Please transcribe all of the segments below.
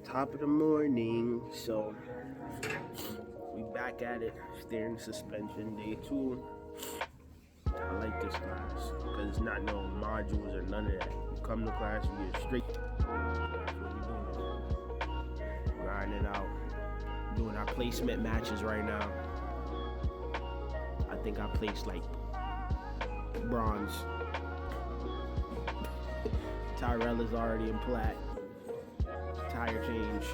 Top of the morning, so we back at it. Steering suspension day 2. I like this class because it's not no modules or none of that. You come to class, you get straight. That's what we doing. Grinding out, doing our placement matches right now. I think I placed like bronze. Tyrella's already in plat. Tire change.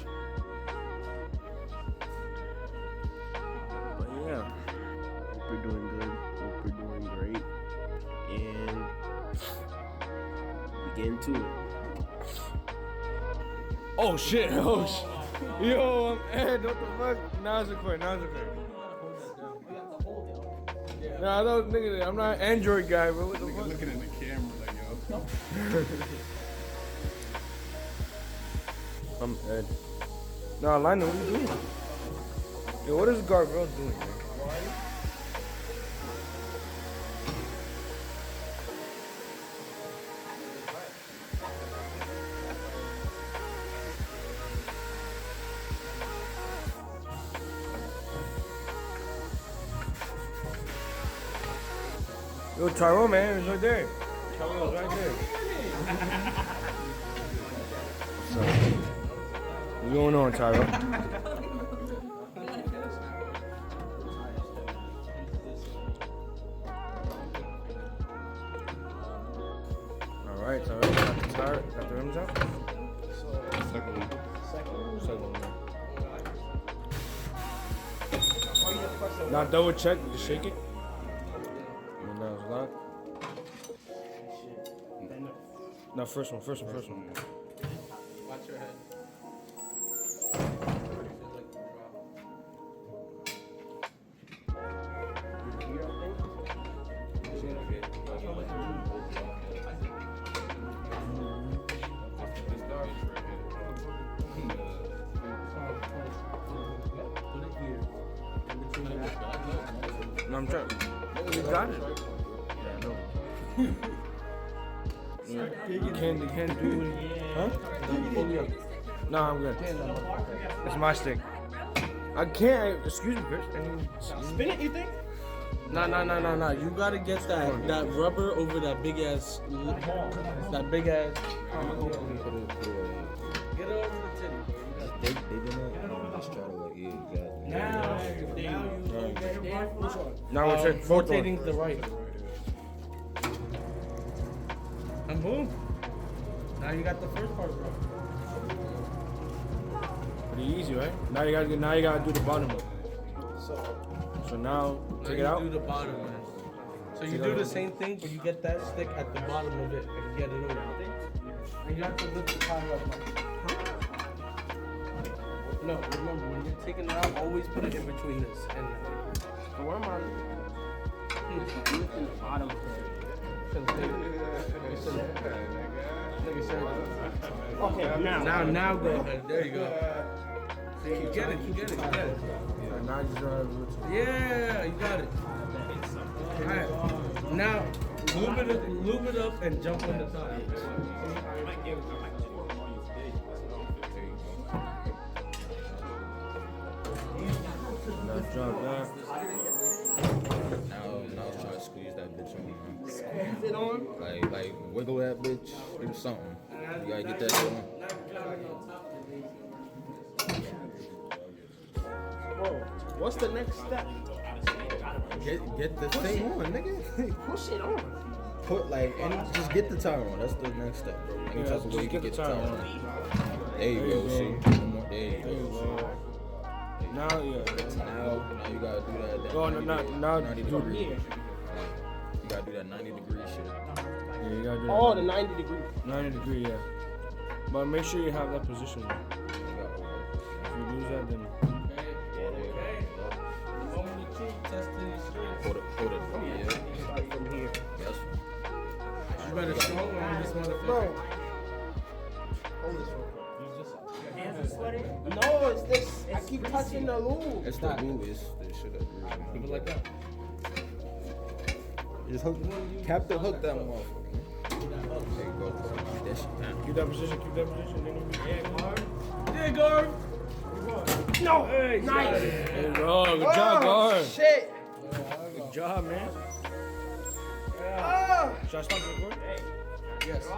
But yeah, hope we're doing good. Hope we're doing great. And we get into it. Oh shit, oh shit. Yo, I'm Ed, what the fuck? Now it's recording, Nah, I don't nigga, I'm not an Android guy, but what the fuck? Looking in the camera like, yo. I'm Ed. Nah, Lionel, what are you doing? Yo, what is Gargoyle doing, man? Yo, Tyrone, man, it's right there. Tyrone's right there. What's going on, Tyrone? Alright, Tyrone, got the tire, got the rims out? Second one. Now double check, just shake it. And now it's locked. No, first one. Watch your head. No, I'm trying. You got it. You can't do it. Huh? No, I'm good. It's my stick. I can't. Excuse me, Chris. Spin it, you think? No. You gotta get that rubber over that big ass. That big ass. Get it over the titty, bro. They do not just try to like, yeah, exactly. Now we're checking fourth one. Rotating to the right. And boom. Now you got the first part, bro. Pretty easy, right? Now you gotta do the bottom one. So now take it out. Do the bottom one. So you do the same thing, but you get that stick at the bottom of it and get it over. And you have to lift the tire up. No, remember when you're taking it out, always put it in between this and that. So where am I? Lifting the bottom. Okay, Now go ahead. There you go. See, you get it. Now you drive. Yeah, you got it. Alright. Now lube it up and jump on the top. Now drop that. Now try to squeeze that bitch on. Squeeze it on. Like wiggle that bitch. Do something. You gotta get that shit on. Whoa, what's the next step? Get the thing on, nigga. Push it on. Put just get the tire on. That's the next step, bro. Any type of way you can get the tire on. There you go. See, one more. There you go. Now, Now you gotta do that. Oh, no, 90 degree. You gotta do that 90 degree shit. Yeah, you gotta do that. Oh, the 90 degree. 90 degree, yeah. But make sure you have that position. If You gotta hold it. you lose that, then Hold it. Yeah. Start from here. Yes. You better strong on this motherfucker. Bro. Hold this one. Your hands are sweating? No, it's this. I keep touching the lube. It's the glue. It's the shit that Keep it like that. Just hook. Captain hook that motherfucker. There you go. Keep that shit down. keep that position. Then Yeah, hard. there, Garb. No! There you go. Good Oh, job, guard. Shit! Good job, man. Should I stop the recording? Yes.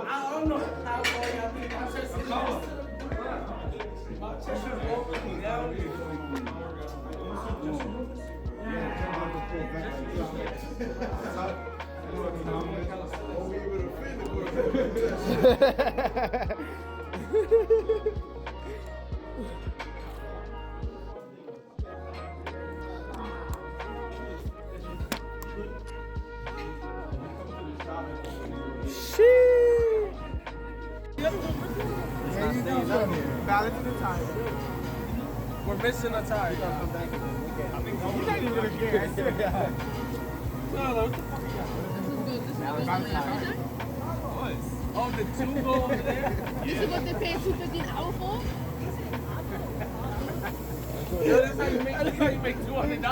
I don't know how far y'all think my chest is. My chest is walking down. We're missing a tie. You're not even gonna care. Oh, the two go over there? This is what they pay $250 an hour for? Yo, that's how you make $200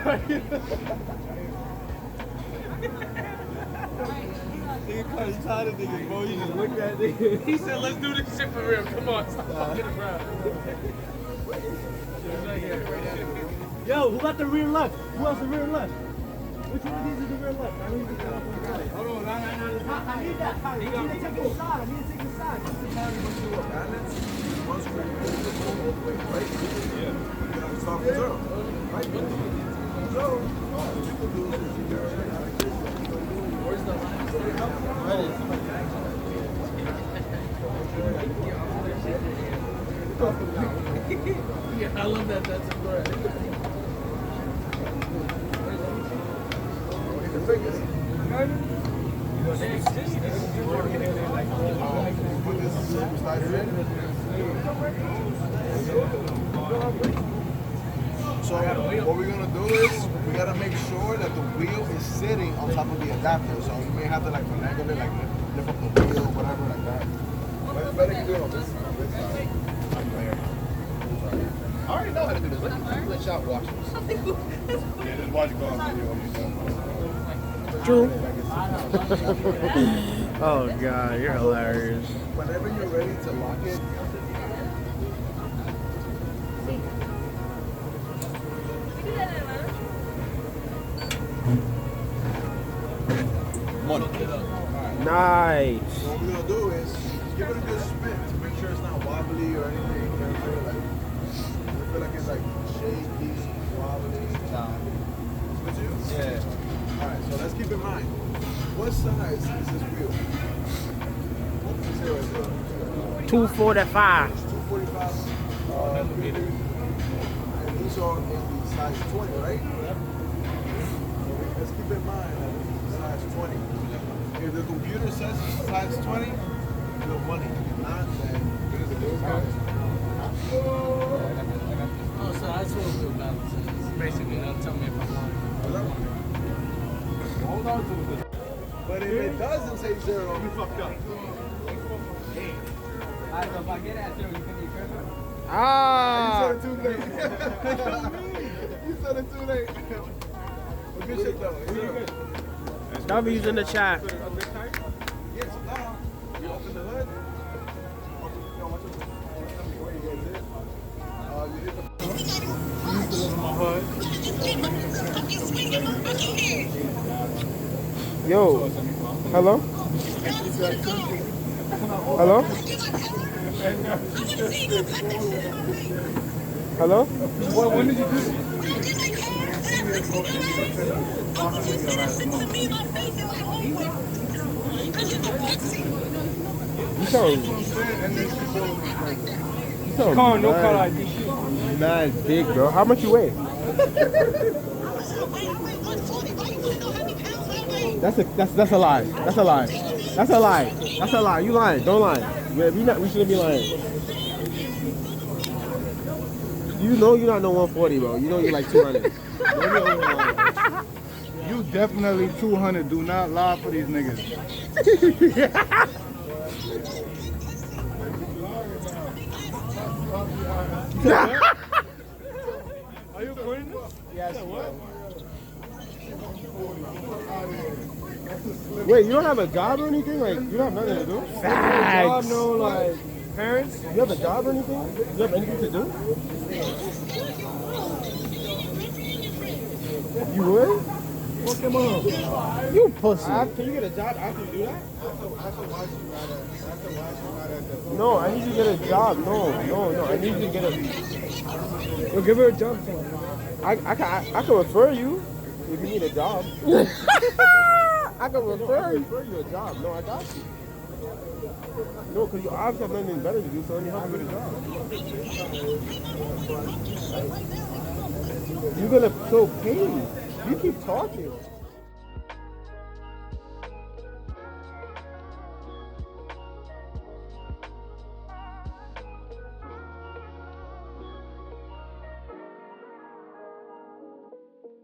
right here. He said, let's do this shit for real. Come on, stop fucking around. Yo, who got the rear left? Who has the rear left? Which one of these is the rear left? I need to get up on the guy. Hold on, I need that. I need to take the side. I need to take the side. Just to carry what's the balance. Once we're all the way, right? Yeah. We start from zero. Right? Zero. Where's the line? Yeah, I love that. That's a correct. So what we're gonna do is we gotta make sure that the wheel is sitting on top of the adapter. So you may have to like finagle it, like lift up the wheel, whatever, like that. But it's better you do it on this side. I'm there. I already know how to do this. Let y'all watch this. Yeah, just watch it go on video. True. Oh God, you're hilarious. Whenever you're ready to lock it, money. Nice. So what we're gonna do is give it a good spin to make sure it's not wobbly or anything. You know, like, I feel like it's like shaky, wobbly. Nah. With you? Yeah. Alright, so let's keep in mind. What size is this wheel? What does it say right there? 245. 245 millimeter. And these are in the size 20, right? Yep. So let's keep in mind that it's size 20. If the computer says it's size 20, you're money. If not, then it is a good size. Oh, so that's what wheel balance is. Basically, they'll tell me if I'm lying. Hold on to it. But if it doesn't say zero, we fucked up. Alright, so if I get at 0, you can be careful. Ah. You said it too late. You said it too late. But good shit though. Good. W's in the chat. Yes, now you open the hood. You hit the Yo. Hello? Hello? Hello? when did you do this? You sound Car, no car ID. mad big, bro. How much you weigh? That's a lie. That's a lie. That's a lie. That's a lie. You lying. Don't lie. We shouldn't be lying. You know you're not no 140, bro. You know you're like 200. You definitely 200. Do not lie for these niggas. Are you recording this? Yes. Wait, you don't have a job or anything? Like, you don't have nothing to do? Facts. No, like, parents? You have a job or anything? You have anything to do? You would? Fuck him up. You pussy. Can you get a job after you do that? No, I need you to get a job. No. I need you to get a... Yo, give her a job. I can refer you if you need a job. I can refer you a job. No, I got you. No, because you obviously have nothing better to do, so let me help you with a job. You're gonna so pay me. You keep talking.